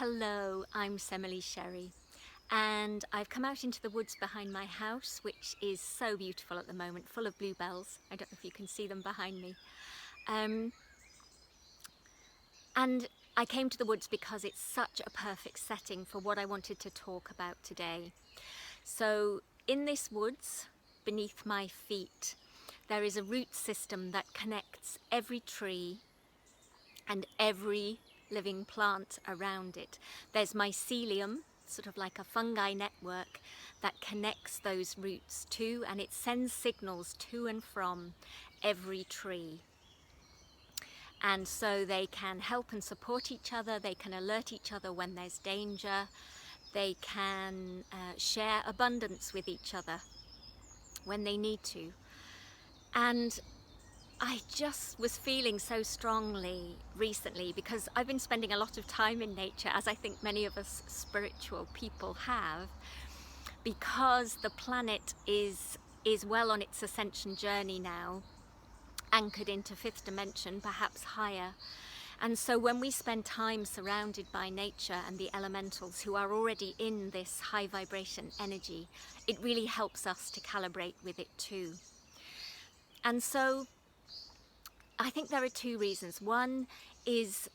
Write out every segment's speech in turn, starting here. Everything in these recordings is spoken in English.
Hello, I'm Semele Sherry, and I've come out into the woods behind my house, which is so beautiful at the moment, full of bluebells. I don't know if you can see them behind me. And I came to the woods because it's such a perfect setting for what I wanted to talk about today. So in this woods, beneath my feet, there is a root system that connects every tree and every living plant around it. There's mycelium, sort of like a fungi network, that connects those roots to, and it sends signals to and from every tree. And so they can help and support each other, they can alert each other when there's danger, they can share abundance with each other when they need to. And I just was feeling so strongly recently, because I've been spending a lot of time in nature, as I think many of us spiritual people have, because the planet is well on its ascension journey now, anchored into fifth dimension, perhaps higher. And so when we spend time surrounded by nature and the elementals who are already in this high vibration energy, it really helps us to calibrate with it too. And so I think there are two reasons. One is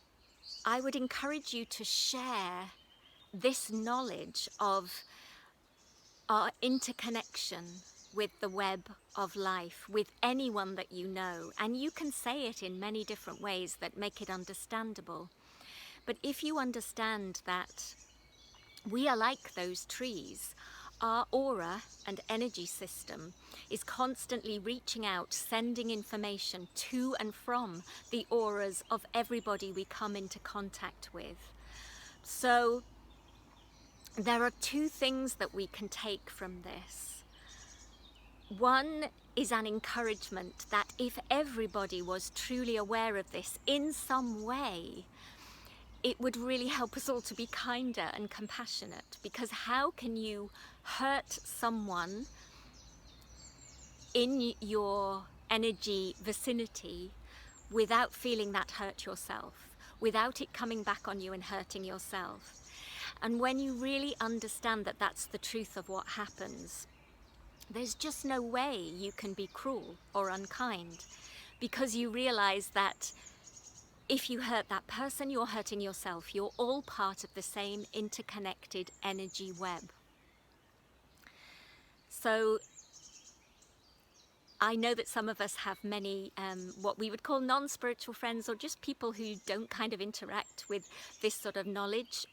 I would encourage you to share this knowledge of our interconnection with the web of life with anyone that you know. And you can say it in many different ways that make it understandable. But if you understand that we are like those trees, our aura and energy system is constantly reaching out, sending information to and from the auras of everybody we come into contact with. So there are two things that we can take from this. One is an encouragement that if everybody was truly aware of this in some way, it would really help us all to be kinder and compassionate. Because how can you hurt someone in your energy vicinity without feeling that hurt yourself, without it coming back on you and hurting yourself? And when you really understand that that's the truth of what happens, there's just no way you can be cruel or unkind, because you realize that if you hurt that person, you're hurting yourself. You're all part of the same interconnected energy web. So I know that some of us have many what we would call non-spiritual friends, or just people who don't kind of interact with this sort of knowledge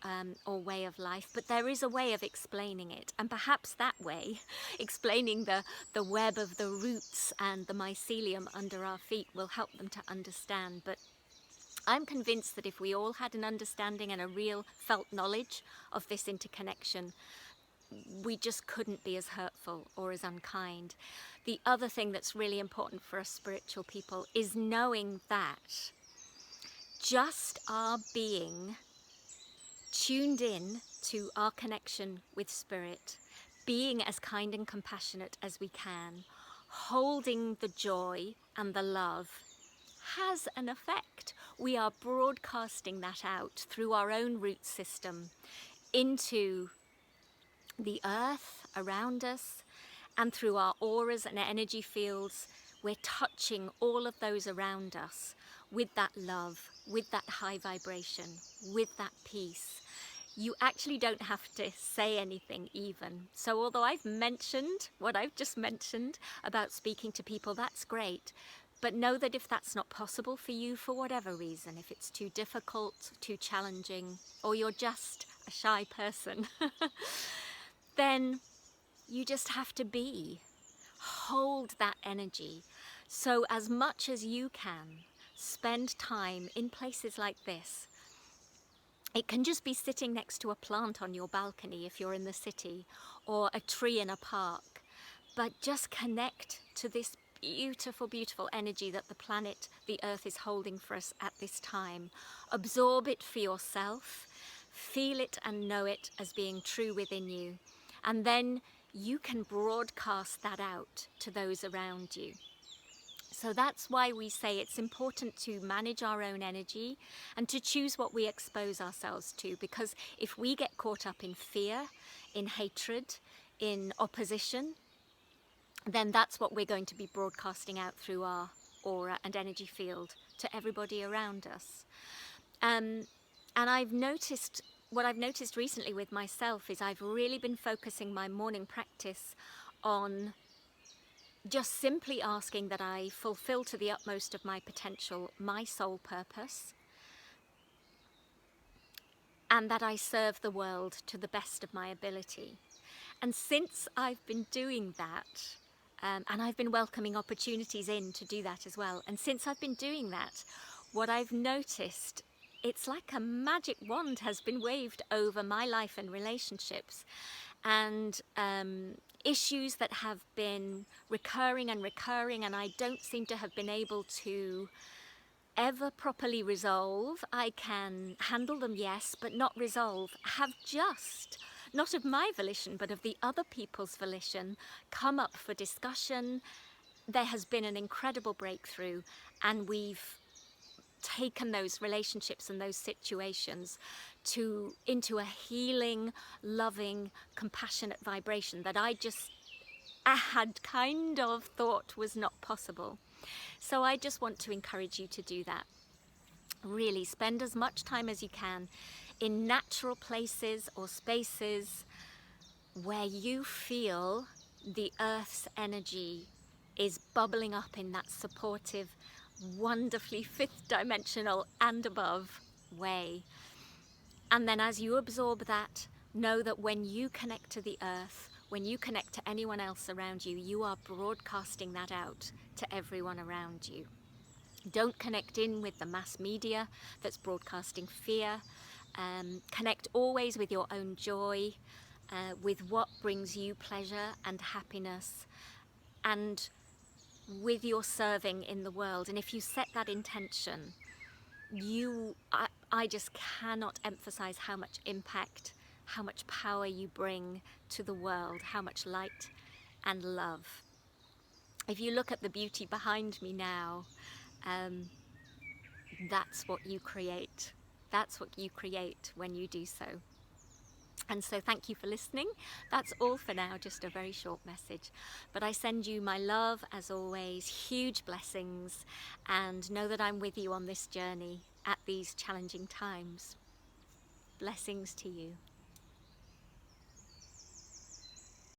or way of life, but there is a way of explaining it, and perhaps that way, explaining the web of the roots and the mycelium under our feet, will help them to understand. But I'm convinced that if we all had an understanding and a real felt knowledge of this interconnection, we just couldn't be as hurtful or as unkind. The other thing that's really important for us spiritual people is knowing that just our being tuned in to our connection with spirit, being as kind and compassionate as we can, holding the joy and the love, has an effect. We are broadcasting that out through our own root system into the earth around us, and through our auras and energy fields. We're touching all of those around us with that love, with that high vibration, with that peace. You actually don't have to say anything even. So although I've mentioned what I've just mentioned about speaking to people, that's great. But know that if that's not possible for you for whatever reason, if it's too difficult, too challenging, or you're just a shy person, then you just have to be. Hold that energy. So as much as you can, spend time in places like this. It can just be sitting next to a plant on your balcony if you're in the city, or a tree in a park. But just connect to this beautiful, beautiful energy that the planet, the earth, is holding for us at this time. Absorb it for yourself. Feel it and know it as being true within you. And then you can broadcast that out to those around you. So that's why we say it's important to manage our own energy and to choose what we expose ourselves to, because if we get caught up in fear, in hatred, in opposition, then that's what we're going to be broadcasting out through our aura and energy field to everybody around us. And what I've noticed recently with myself is I've really been focusing my morning practice on just simply asking that I fulfill to the utmost of my potential my soul purpose, and that I serve the world to the best of my ability. And since I've been doing that, and I've been welcoming opportunities in to do that as well, and since I've been doing that, what I've noticed, it's like a magic wand has been waved over my life and relationships, and issues that have been recurring and I don't seem to have been able to ever properly resolve. I can handle them, yes, but not resolve, have just, not of my volition, but of the other people's volition, come up for discussion. There has been an incredible breakthrough, and we've taken those relationships and those situations into a healing, loving, compassionate vibration that I had kind of thought was not possible. So I just want to encourage you to do that. Really spend as much time as you can in natural places or spaces where you feel the earth's energy is bubbling up in that supportive, wonderfully fifth dimensional and above way. And then as you absorb that, know that when you connect to the earth, when you connect to anyone else around you, you are broadcasting that out to everyone around you. Don't connect in with the mass media that's broadcasting fear. Connect always with your own joy, with what brings you pleasure and happiness, and with your serving in the world. And if you set that intention, I just cannot emphasize how much impact, how much power you bring to the world, how much light and love. If you look at the beauty behind me now, that's what you create. That's what you create when you do so. And so thank you for listening. That's all for now, just a very short message. But I send you my love, as always, huge blessings, and know that I'm with you on this journey at these challenging times. Blessings to you.